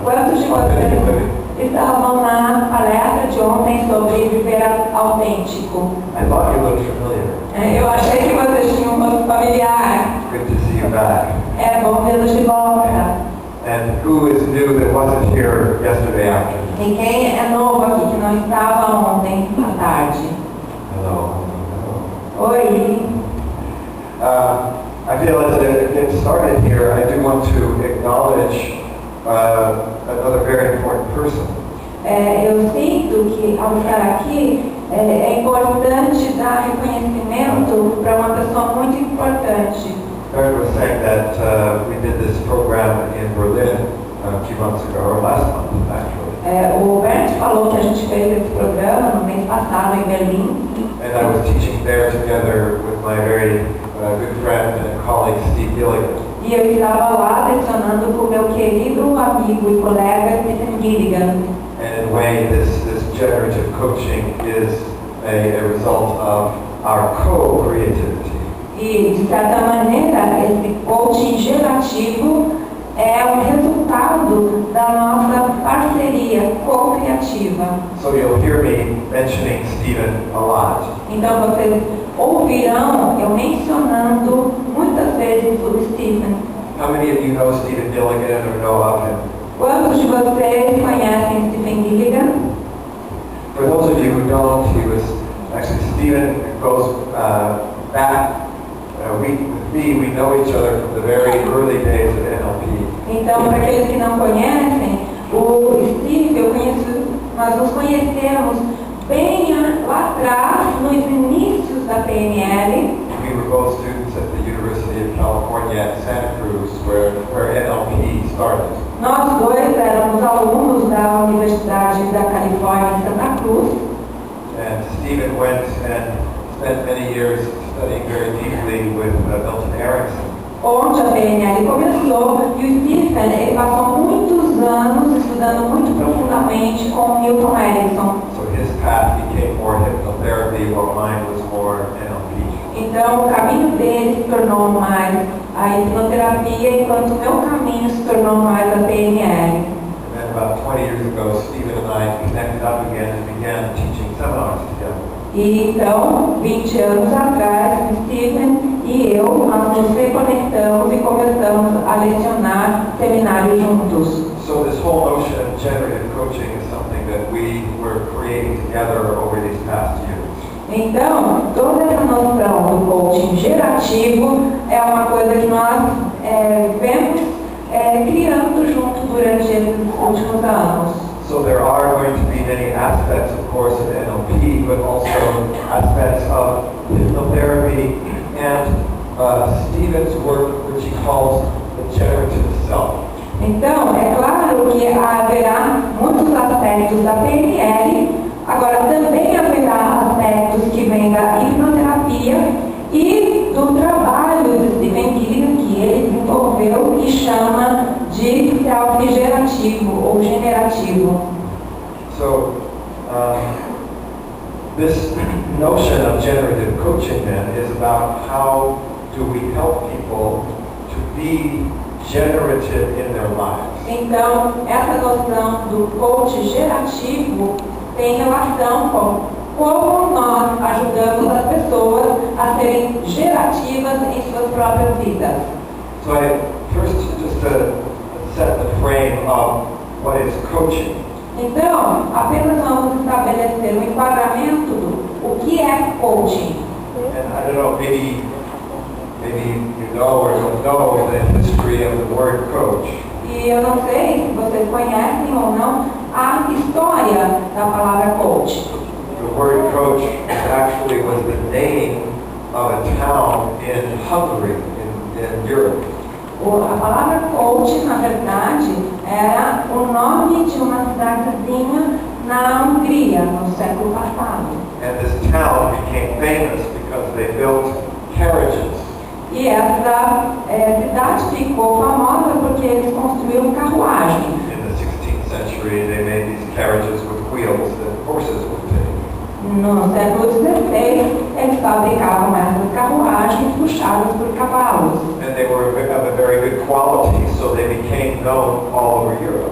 Quantos de vocês estavam na palestra de ontem sobre viver autêntico? I thought you looked familiar. Eu achei que vocês tinham um rosto familiar. Good to see you back. É bom vê-los de volta. And who is new that wasn't here yesterday afternoon? E quem é novo aqui que não estava ontem à tarde? Hello. Oi. I feel as I get started here, I do want to acknowledge another very important person. Eu sinto que ao estar aqui é importante dar reconhecimento para uma pessoa muito importante. Barry was saying that we did this program in Berlin a few months ago, or last month actually. O Bert falou que a gente fez esse programa no mês passado em Berlim. And I was teaching there together with my very good friend and colleague Steve Gilligan. E eu estava lá lecionando com meu querido amigo e colega Stephen Gilligan. And in a way, this generative coaching is a result of our co-creativity. E, de certa maneira, esse coaching gerativo é um resultado da nossa parceria co-criativa. So you'll hear me mentioning Stephen a lot. Então vocês ouvirão eu mencionando muitas vezes o Stephen. How many of you know Stephen Gilligan or know of him? Quantos de vocês conhecem Stephen Gilligan? For those of you who don't, Stephen goes back. We know each other from the very early days of NLP. Então, para aqueles que não conhecem, o Steve, nós nos conhecemos bem lá atrás, nos inícios da PNL. We were both students at the University of California at Santa Cruz, where NLP started. Nós dois éramos alunos da Universidade da Califórnia em Santa Cruz. And Stephen went and spent many years studying very deeply with Milton Erickson. Onde a PNL começou, e o Stephen ele passou muitos anos estudando muito profundamente com Milton Erickson. So his path became more hypnotherapy, while mine was more NLP. Então o caminho dele se tornou mais a hipnoterapia, enquanto o meu caminho se tornou mais a PNL. And then about 20 years ago, Stephen and I connected up again and began teaching seminars together. E então, 20 anos atrás, o Stephen e eu, nós nos reconectamos e começamos a lecionar seminários juntos. So this whole notion of generative coaching is something that we were creating together over these past years. Então, toda essa noção do coaching gerativo é uma coisa que nós vemos criando junto durante esses últimos anos. So there are going to be many aspects, of course, of NLP, but also aspects of hypnotherapy and Stephen's work, which he calls the generative self. Então, é claro que haverá muitos aspectos da PNL, agora também haverá aspectos que vêm da hipnoterapia e do trabalho de Stephen Gilligan que ele desenvolveu e chama de self-gerativo ou generativo. So this notion of generative coaching then is about how do we help people to be generative in their lives. Então, essa noção do coach gerativo tem relação com como nós ajudamos as pessoas a serem gerativas em suas próprias vidas. So first, just to set the frame of what is coaching. Então, apenas vamos estabelecer um enquadramento do o que é coaching. And I don't know, maybe you know or don't know the history of the word coach. E eu não sei se vocês conhecem ou não a história da palavra coach. The word coach actually was the name of a town in Hungary, in Europe. A palavra coach, na verdade, era o nome de uma cidadezinha na Hungria, no século passado. And this town became famous because they built carriages. E essa cidade ficou famosa porque eles construíram carruagens. In the 16th century, they made these carriages with wheels that horses would take. No século XVI, eles fabricavam essas carruagens puxadas por cavalos. And they were of a very good quality, so they became known all over Europe.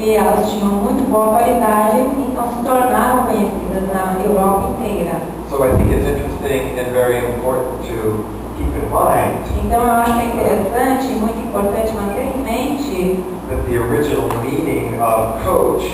porque elas tinham muito boa qualidade e então se tornaram conhecidas na Europa inteira. So I think it's interesting and very important to keep in mind Então eu acho que é interessante e muito importante manter em mente that the original meaning of coach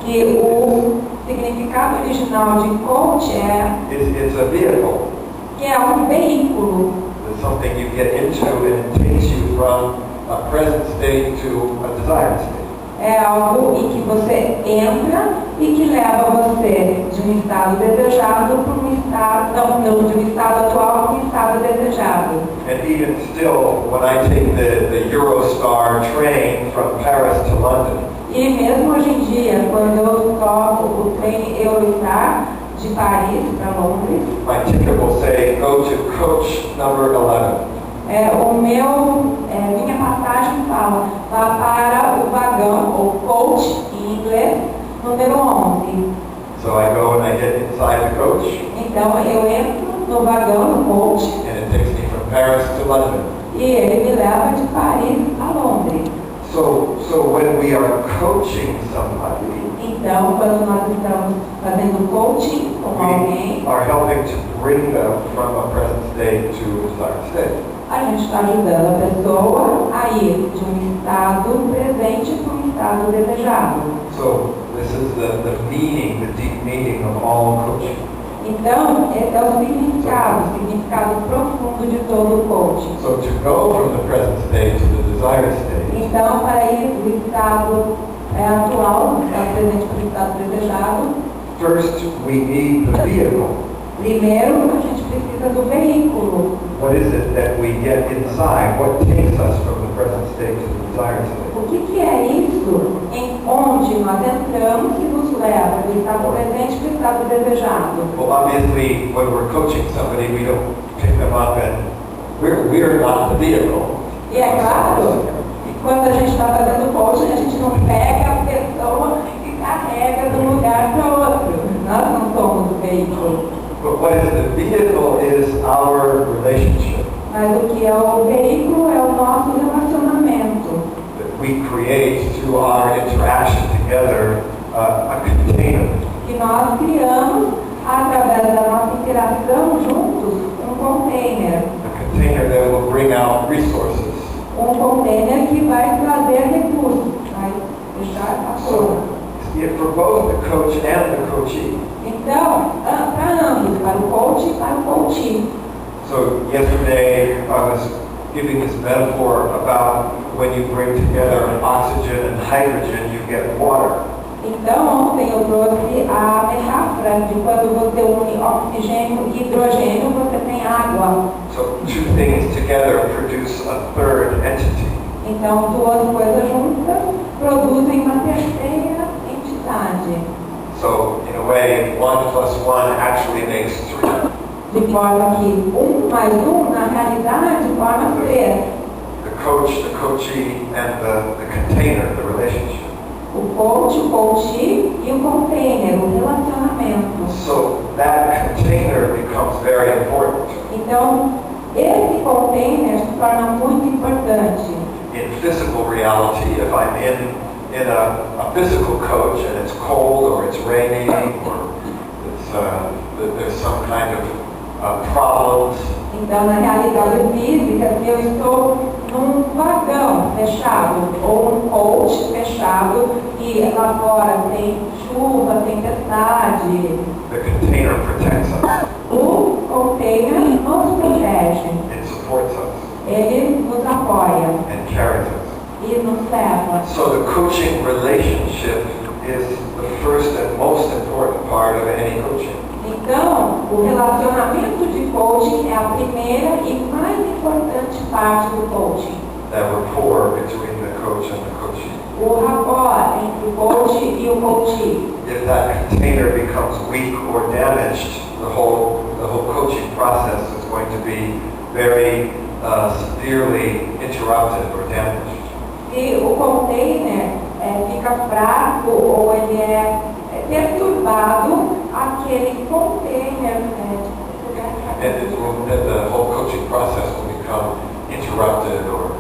que o significado original de coach is a vehicle. que é um veículo. It's something you get into and it takes you from a present state to a desired state. É algo em que você entra e que leva você de um estado desejado para um estado, não, de um estado atual para um estado desejado. And even still, when I take the Eurostar train from Paris to London, E mesmo hoje em dia, quando eu tomo o trem Eurostar de Paris para Londres, my ticket will say, go to coach number 11. minha passagem fala, vá para o vagão, ou coach em inglês, número 11. So I go and I get inside the coach, Então eu entro no vagão, no coach, and it takes me from Paris to London. e ele me leva de Paris a Londres. So when we are coaching somebody, Então, quando nós estamos fazendo coaching com alguém, we are helping to bring them from a present state to a desired state. a gente está ajudando a pessoa a ir de um estado presente para um estado desejado. So this is the meaning, the deep meaning of all coaching. Então, esse é o significado profundo de todo o coaching. So to go from the present state to the desired state, Então, para ir do estado atual, do estado presente para o estado desejado, first we need the vehicle. primeiro a gente precisa do veículo. What is it that we get inside? What takes us from the present state to the desired state? O que é isso em onde nós entramos e nos leva do estado presente para o estado desejado? Well, obviously, when we're coaching somebody, we don't pick them up and we're not the vehicle. E é claro, que quando a gente está fazendo coaching, a gente não pega a pessoa e carrega de um lugar para outro. Nós não somos o veículo. But what is the vehicle is our relationship Mas o que é o veículo é o nosso relacionamento. that we create through our interaction together, a container. Que nós criamos, através da nossa interação juntos, um container. A container that will bring out resources. Um container que vai trazer recursos, vai deixar a forma. For both the coach and the coachee. Então, para ambos, para o coach e para o coachee. So yesterday I was giving this metaphor about when you bring together oxygen and hydrogen, you get water. Então, ontem eu trouxe a metáfora de quando você une oxigênio e hidrogênio, você tem água. So two things together produce a third entity. Então, duas coisas juntas produzem uma terceira entidade. So in a way, 1 plus 1 actually makes 3. De forma que 1 mais 1, na realidade, forma 3. The coach, the coachee, and the container, the relationship. O coach, o coachee e o container, o relacionamento. So that container becomes very important. Então, esse container se torna muito importante. In physical reality, if I'm in a physical coach and it's cold or it's raining or there's some kind of problems. Então, na realidade física, se eu estou num vagão fechado ou um coach fechado e lá fora tem chuva, tempestade, The container protects us. o container nos protege. It supports us Ele nos apoia and carries us. e nos leva. So the coaching relationship is the first and most important part of any coaching. Então, o relacionamento de coaching é a primeira e mais importante parte do coaching. That rapport between the coach and the coachee. O rapport entre o coach e o coachee. If that container becomes weak or damaged, the whole coaching process is going to be very severely interrupted or damaged. Se o container fica fraco ou ele é perturbado, aquele container And the whole coaching process will become interrupted or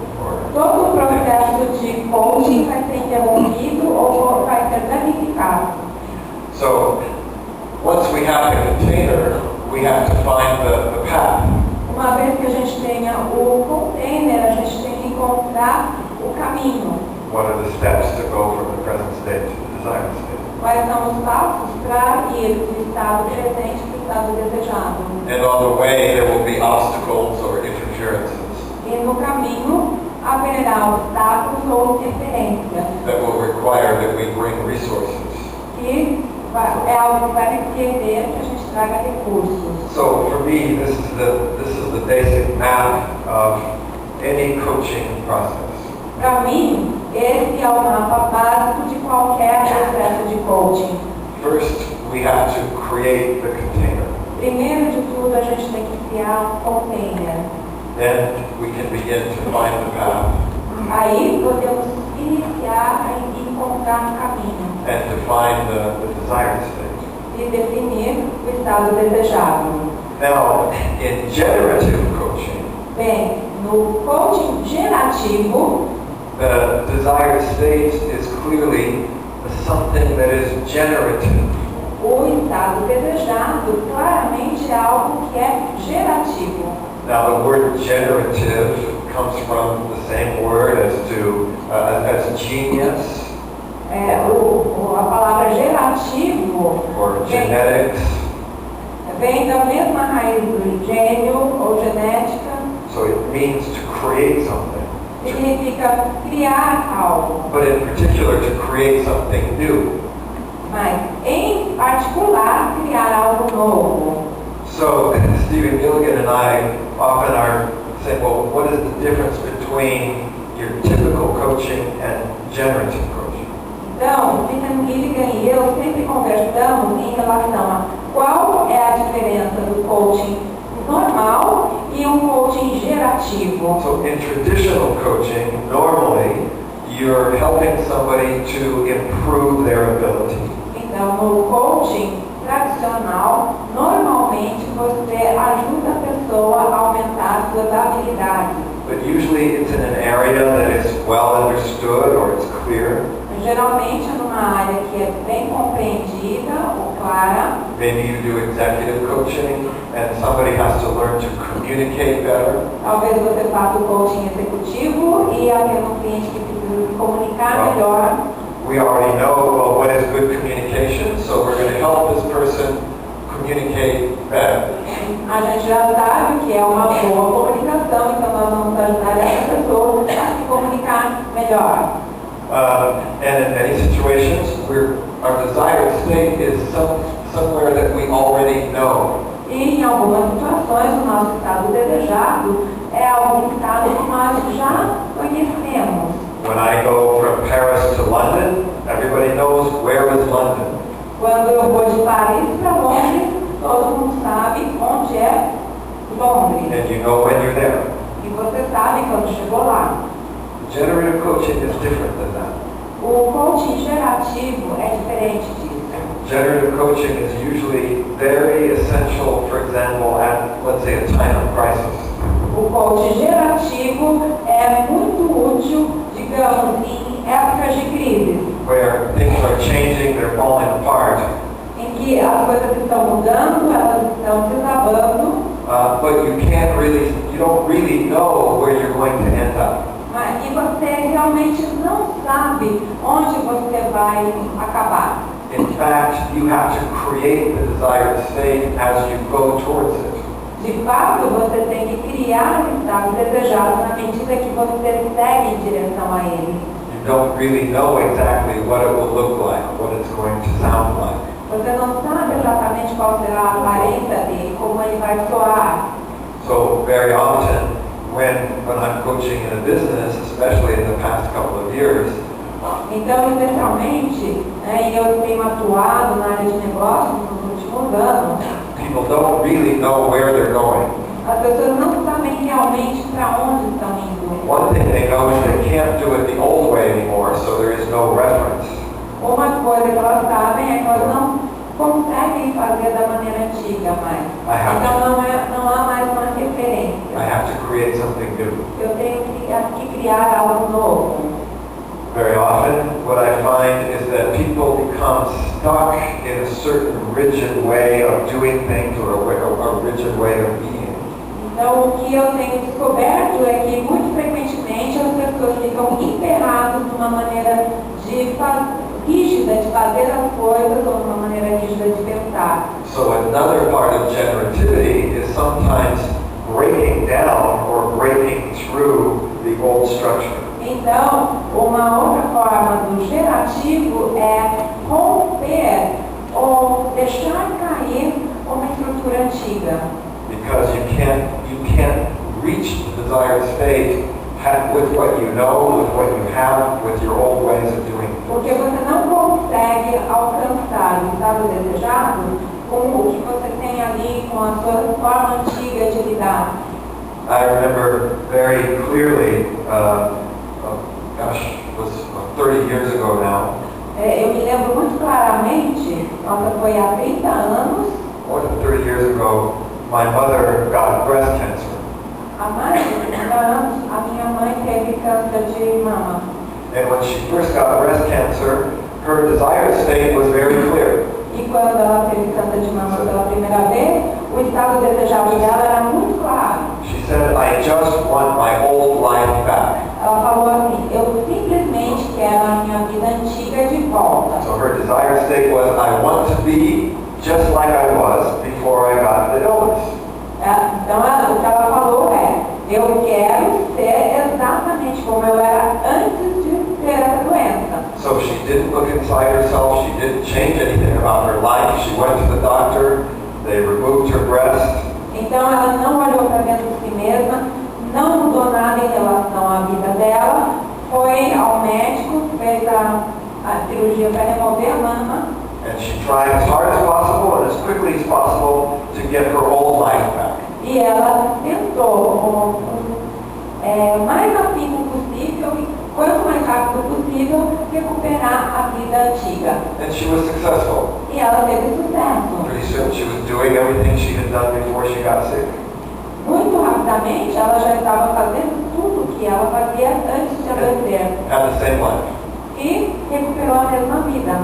todo o processo de coaching vai ser interrompido ou ser danificado. So once we have the container, we have to find the path. Uma vez que a gente tenha o container, a gente tem que encontrar o caminho. What are the steps to go from the present state to the desired state? Quais são os passos para ir do estado presente para o estado desejado? And on the way, there will be obstacles or interferences E no caminho haverá obstáculos ou interferências, that will require that we bring resources. que é algo que vai requerer que a gente traga recursos. So for me, this is the basic map of any coaching process. Para mim, esse é o mapa básico de qualquer processo de coaching. First, we have to create the container. Primeiro de tudo, a gente tem que criar um container. Then we can begin to find the path Aí podemos iniciar a encontrar o caminho and to find the desired state. e definir o estado desejado. Now, in generative coaching, Bem, no coaching gerativo, the desired state is clearly something that is generative. o estado desejado claramente é algo que é gerativo. Now, the word generative comes from the same word as genius A palavra gerativo or genetics. vem da mesma raiz do gênio ou genética, So it means to create something, significa criar algo, but in particular to create something new. mas em particular criar algo novo. So Stephen Gilligan and I often are saying, well, what is the difference between your typical coaching and generative coaching? Então, Stephen Gilligan e eu sempre conversamos em relação a qual é a diferença do coaching normal e um coaching gerativo. So in traditional coaching, normally you're helping somebody to improve their ability. Então, no coaching tradicional, normalmente você ajuda a pessoa a aumentar suas habilidades. But usually it's in an area that is well understood or it's clear. Geralmente é numa área que é bem compreendida ou clara. Maybe you do executive coaching and somebody has to learn to communicate better. Talvez você faça o coaching executivo e haver um cliente que precisa se comunicar melhor. We already know well, what is good communication, so we're going to help this person communicate better. A gente já sabe o que é uma boa comunicação, então nós vamos ajudar essa pessoa a se comunicar melhor. And in many situations, our desired state is somewhere that we already know. E em algumas situações, o nosso estado desejado é algum estado que nós já conhecemos. When I go from Paris to London, everybody knows where is London. Quando eu vou de Paris para Londres, todo mundo sabe onde é Londres. And you know when you're there. E você sabe quando chegou lá. Generative coaching is different than that. O coaching gerativo é diferente disso. Generative coaching is usually very essential, for example, at, let's say, a time of crisis. O coaching gerativo é muito útil, digamos, em épocas de crise, Where things are changing, they're falling apart, em que as coisas estão mudando, elas estão desabando, but you don't really know where you're going to end up. mas e você realmente não sabe onde você vai acabar. In fact, you have to create the desired state as you go towards it. De fato, você tem que criar o estado desejado na medida que você segue em direção a ele. You don't really know exactly what it will look like, what it's going to sound like. Você não sabe exatamente qual será a aparência dele, como ele vai soar. So very often, when I'm coaching in a business, especially in the past couple of years, Então, especialmente, e eu tenho atuado na área de negócios nos últimos anos, people don't really know where they're going. as pessoas não sabem realmente para onde estão indo. One thing they know is they can't do it the old way anymore, so there is no reference. Uma coisa que elas sabem é que elas não conseguem fazer da maneira antiga mais. Então não há mais uma referência. I have to create something new. Eu tenho que criar algo novo. Very often, what I find is that people become stuck in a certain rigid way of doing things or a rigid way of being. Então, o que eu tenho descoberto é que, muito frequentemente, as pessoas ficam emperradas numa maneira rígida de fazer as coisas ou numa maneira rígida de pensar. So another part of generativity is sometimes breaking down or breaking through the old structure. Então, uma outra forma do gerativo é romper ou deixar cair uma estrutura antiga. Because you can't reach the desired state with what you know, with what you have, with your old ways of doing things. Porque você não consegue alcançar o estado desejado com o que você tem ali, com a sua forma antiga de lidar. I remember very clearly, it was 30 years ago now. Eu me lembro muito claramente, nossa, foi há 30 anos. More than 30 years ago, my mother got breast cancer. Há mais de 30 anos, a minha mãe teve câncer de mama. And when she first got breast cancer, her desired state was very clear. E quando ela teve câncer de mama pela primeira vez, o estado desejado dela era muito claro. She said, I just want my old life back. Ela falou assim, eu simplesmente quero a minha vida antiga de volta. So her desired state was, I want to be just like I was before I got the illness. Então, o que ela falou é, eu quero ser exatamente como eu era antes de ter essa doença. So she didn't look inside herself, she didn't change anything about her life. She went to the doctor, they removed her breast. Então, ela não olhou para dentro de si mesma, não mudou nada em relação à vida dela, foi ao médico, fez a cirurgia para remover a mama. And she tried as hard as possible and as quickly as possible to get her old life back. E ela tentou o mais afinco possível e quanto mais rápido possível recuperar a vida antiga. And she was successful. E ela teve sucesso. Pretty soon she was doing everything she had done before she got sick. Muito rapidamente ela já estava fazendo tudo o que ela fazia antes de adoecer. Had the same life. E recuperou a mesma vida.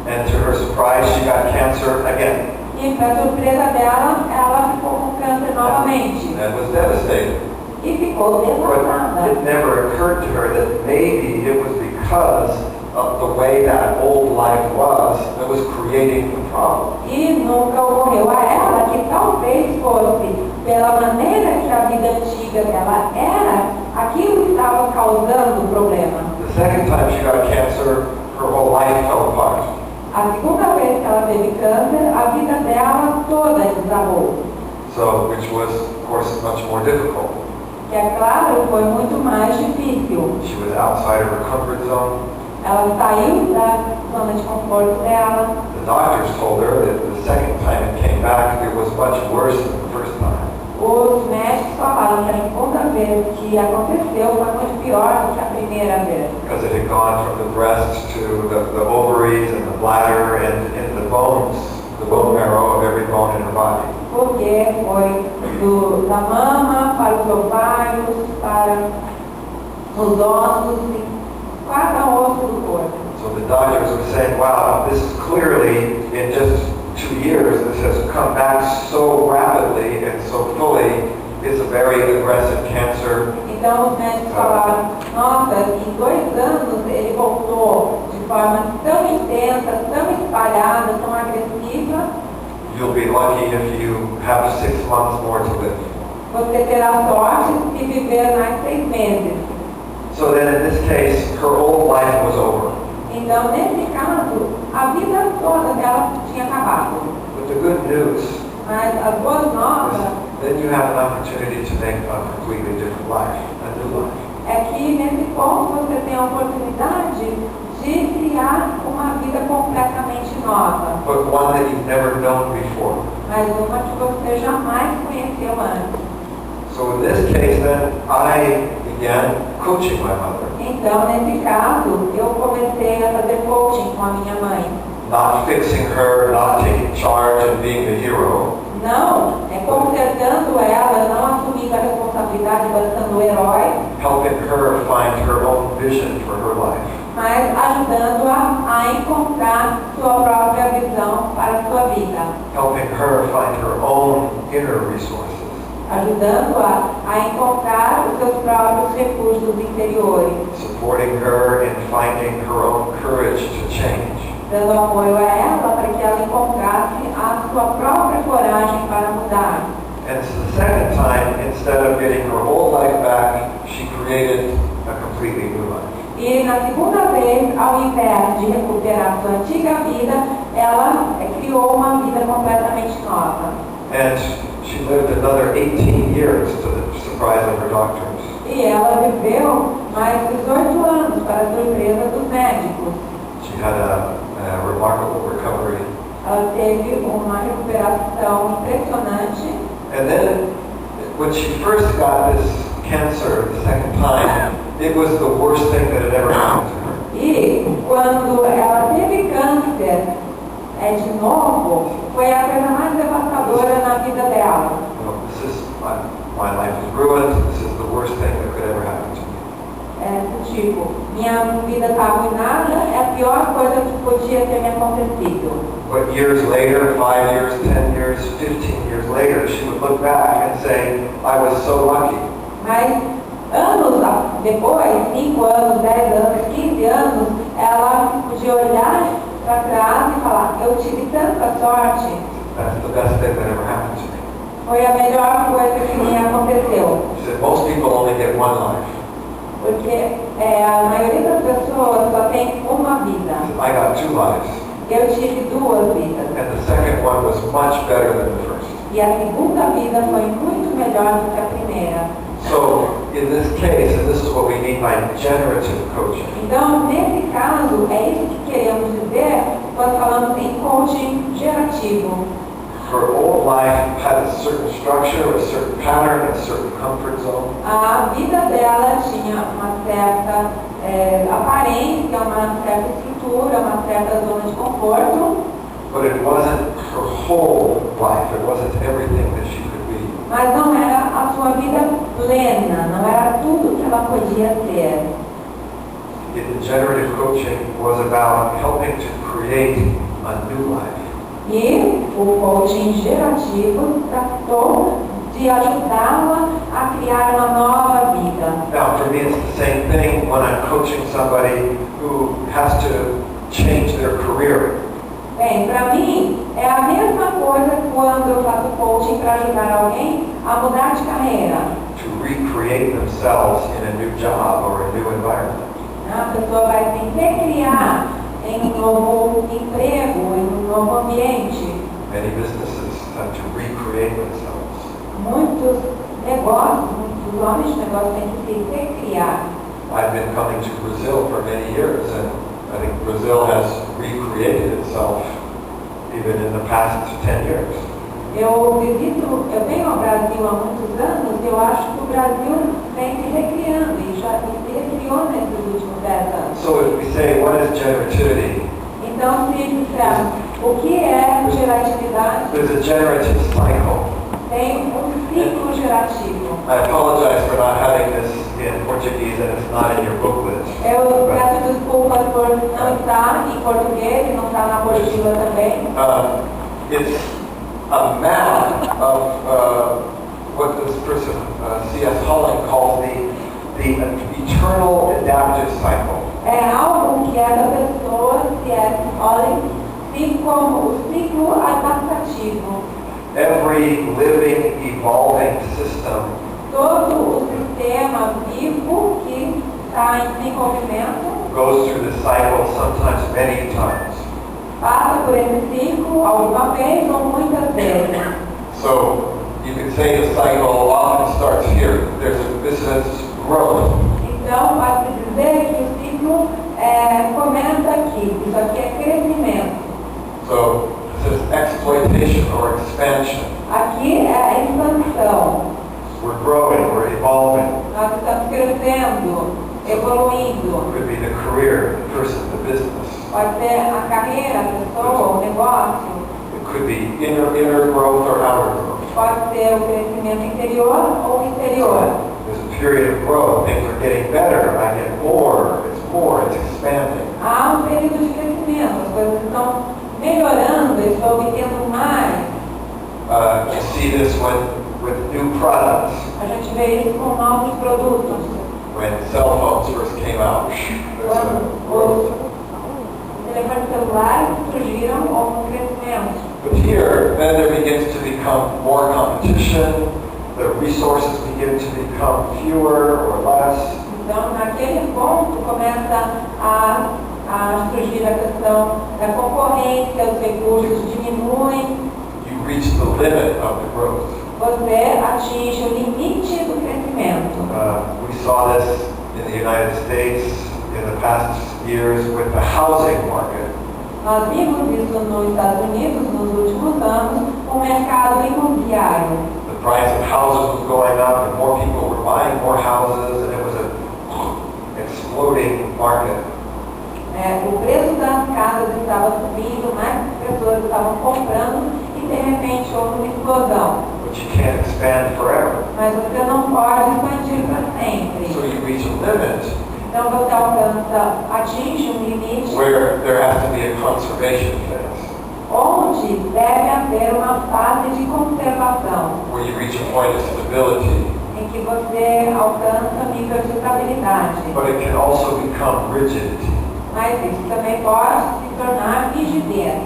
And to her surprise, she got cancer again. E para surpresa dela, ela ficou com câncer novamente. That was devastating. E ficou But devastada. it never occurred to her that maybe it was because of the way that old life was that was creating the problem. E nunca ocorreu a ela que talvez fosse pela maneira que a vida antiga dela era, aquilo que estava causando o problema. The second time she got cancer, her whole life fell apart. A segunda vez que ela teve câncer, a vida dela toda desabou. So, which was, of course, much more difficult. Que é claro, foi muito mais difícil. She was outside of her comfort zone. Ela saiu da zona de conforto dela. The doctors told her that the second time it came back, it was much worse than the first time. Os médicos falaram que a segunda vez que aconteceu foi muito pior do que a primeira vez. Because it had gone from the breast to the ovaries and the bladder and the bones, the bone marrow of every bone in her body. Porque foi da mama para os ovários, para os ossos, e cada osso do corpo. So the doctors were saying, wow, this is clearly, in just 2 years, this has come back so rapidly and so fully. It's a very aggressive cancer. Então os médicos falaram, nossa, em 2 anos ele voltou de forma tão intensa, tão espalhada, tão agressiva. You'll be lucky if you have 6 months more to live. Você terá sorte se viver mais 6 meses. So then in this case, her old life was over. Então, nesse caso, a vida toda dela tinha acabado. But the good news Mas as boas novas then you have an opportunity to make a completely different life, a new life. é que nesse ponto você tem a oportunidade de criar uma vida completamente nova. But one that you've never known before. Mas uma que você jamais conheceu antes. So in this case then, I began coaching my mother. Então, nesse caso, eu comecei a fazer coaching com a minha mãe. Not fixing her, not taking charge and being the hero. Não, consertando ela, não assumindo a responsabilidade, mas sendo o herói. Helping her find her own vision for her life. mas ajudando-a a encontrar sua própria visão para a sua vida, helping her find her own inner resources, ajudando-a a encontrar os seus próprios recursos interiores, supporting her in finding her own courage to change, dando apoio a ela para que ela encontrasse a sua própria coragem para mudar. And so the second time, instead of getting her old life back, she created a completely new life. E na segunda vez, ao invés de recuperar sua antiga vida, ela criou uma vida completamente nova. And she lived another 18 years to the surprise of her doctors. E ela viveu mais 18 anos para a surpresa dos médicos. She had a remarkable recovery. Ela teve uma recuperação impressionante. And then, when she first got this cancer the second time, it was the worst thing that had ever happened to her. E quando ela teve câncer de novo, foi a coisa mais devastadora na vida dela. This is, my life is ruined, this is the worst thing that could ever happen to me. Tipo, minha vida está arruinada, é a pior coisa que podia ter me acontecido. But years later, 5 years, 10 years, 15 years later, she would look back and say, I was so lucky. Mas anos depois, 5 anos, 10 anos, 15 anos, ela podia olhar para trás e falar, eu tive tanta sorte. That's the best thing that ever happened to me. Foi a melhor coisa que me aconteceu. She said, most people only get one life. Porque a maioria das pessoas só tem uma vida. I got 2 lives. Eu tive 2 vidas. And the second one was much better than the first. E a segunda vida foi muito melhor do que a primeira. So, in this case, and this is what we mean by generative coaching, Então, nesse caso, é isso que queremos dizer quando falamos em coaching gerativo. her old life had a certain structure, a certain pattern, a certain comfort zone. A vida dela tinha uma certa aparência, uma certa estrutura, uma certa zona de conforto. But it wasn't her whole life. It wasn't everything that she could be. Mas não era a sua vida plena, não era tudo que ela podia ser. The generative coaching was about helping to create a new life. E o coaching gerativo tratou de ajudá-la a criar uma nova vida. Now, for me, it's the same thing when I'm coaching somebody who has to change their career. Bem, para mim, é a mesma coisa quando eu faço coaching para ajudar alguém a mudar de carreira. To recreate themselves in a new job or a new environment. A pessoa vai se recriar em um novo emprego, em um novo ambiente. Many businesses have to recreate themselves. Muitos negócios, muitos homens de negócio têm que se recriar. I've been coming to Brazil for many years, and I think Brazil has recreated itself even in the past 10 years. Eu venho ao Brasil há muitos anos, eu acho que o Brasil vem se recriando e já se recriou nesses últimos 10 anos. So if we say, what is generativity? Então, se dissermos o que é geratividade, There's a generative cycle. tem ciclo gerativo. I apologize for not having this in Portuguese and it's not in your booklet. Eu peço desculpas por não estar em português e não estar na apostila também. It's a map of what this person, C.S. Holland, calls the eternal adaptive cycle. É algo que essa pessoa, C.S. Holland, tem como o ciclo adaptativo. Every living, evolving system Todo o sistema vivo que está em desenvolvimento goes through the cycle sometimes many times. passa por esse ciclo alguma vez ou muitas vezes. So you can say the cycle often starts here. This is growth. Então, pode dizer que o ciclo começa aqui. Isso aqui é crescimento. So this is exploitation or expansion. Aqui é a expansão. We're growing, we're evolving. Nós estamos crescendo, evoluindo. It could be the career, the person, the business. Pode ser a carreira, a pessoa, o negócio. It could be inner growth or outer growth. Pode ser o crescimento interior ou exterior. There's a period of growth. Things are getting better. I get more. It's more, it's expanding. Há período de crescimento, as coisas estão melhorando, eles estão obtendo mais. You see this with new products. A gente vê isso com novos produtos. When cell phones first came out, Quando os telefones celulares surgiram com crescimento. but here, then there begins to become more competition, the resources begin to become fewer or less. Então, naquele ponto, começa a surgir a questão da concorrência, os recursos diminuem. You reach the limit of the growth. Você atinge o limite do crescimento. We saw this in the United States in the past years with the housing market. Nós vimos isso nos Estados Unidos nos últimos anos, com o mercado imobiliário. The price of houses was going up and more people were buying more houses and it was an exploding market. O preço das casas estava subindo, mais pessoas estavam comprando e de repente houve uma explosão. But you can't expand forever. Mas você não pode expandir para sempre. So you reach a limit Então você atinge um limite where there has to be a conservation phase, onde deve haver uma fase de conservação, where you reach a point of stability, em que você alcança nível de estabilidade. but it can also become rigidity. Mas isso também pode se tornar rigidez.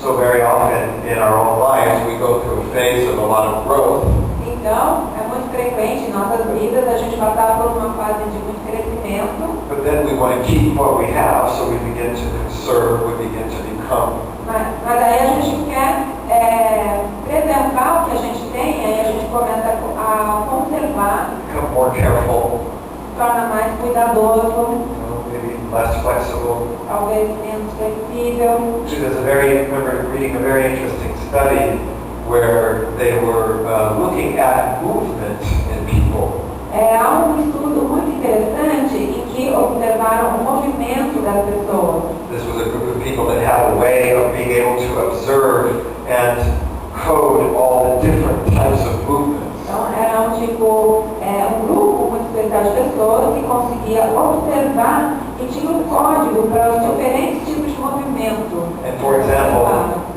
So very often in our own lives we go through a phase of a lot of growth, Então, é muito frequente em nossas vidas a gente passar por uma fase de muito crescimento, but then we want to keep what we have, so we begin to conserve, we begin to become. mas aí a gente quer preservar o que a gente tem, aí a gente começa a conservar, Become more careful, torna mais cuidadoso, maybe less flexible. talvez menos flexível. I remember reading a very interesting study where they were looking at movement in people. Há um estudo muito interessante em que observaram o movimento das pessoas. This was a group of people that had a way of being able to observe and code all the different types of movements. Então, era um grupo muito especial de pessoas que conseguia observar e tinha um código para os diferentes tipos de movimento. And for example,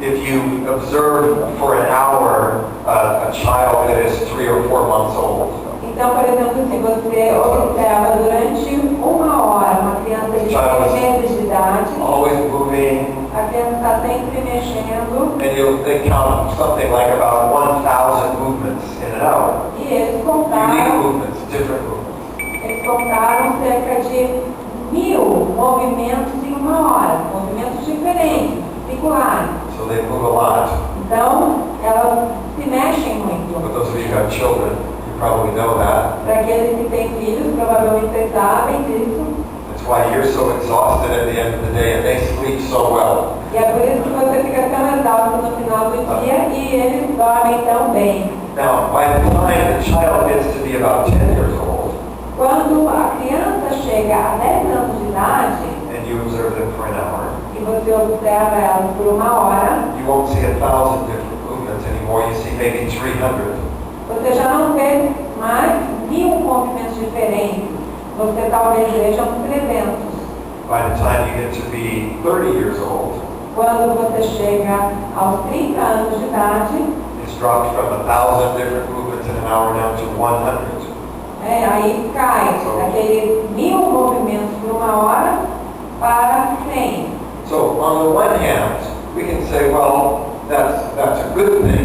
if you observe for an hour a child that is 3 or 4 months old, Então, por exemplo, se você observa durante uma hora uma criança de 3 meses de idade, always moving, a criança está sempre mexendo and they count something like about 1,000 movements in an hour. e eles Unique contaram, movements, different movements. cerca de 1000 movimentos em uma hora, movimentos diferentes, circulares. So they move a lot. Então, elas se mexem muito. For those of you who have children, you probably know that. Para aqueles que têm filhos, provavelmente vocês sabem disso. That's why you're so exhausted at the end of the day and they sleep so well. E é por isso que você fica tão exausto no final do dia e eles dormem tão bem. Now, by the time the child gets to be about 10 years old, Quando a criança chega a 10 anos de idade and you observe them for an hour, e você observa elas por uma hora, you won't see 1,000 different movements anymore, you see maybe 300. você já não vê mais 1000 movimentos diferentes. Você talvez veja uns 300. By the time you get to be 30 years old, Quando você chega aos 30 anos de idade, it's dropped from 1,000 different movements in an hour down to 100. aí cai daqueles 1000 movimentos por uma hora para 100. So on the one hand, we can say, well, that's a good thing.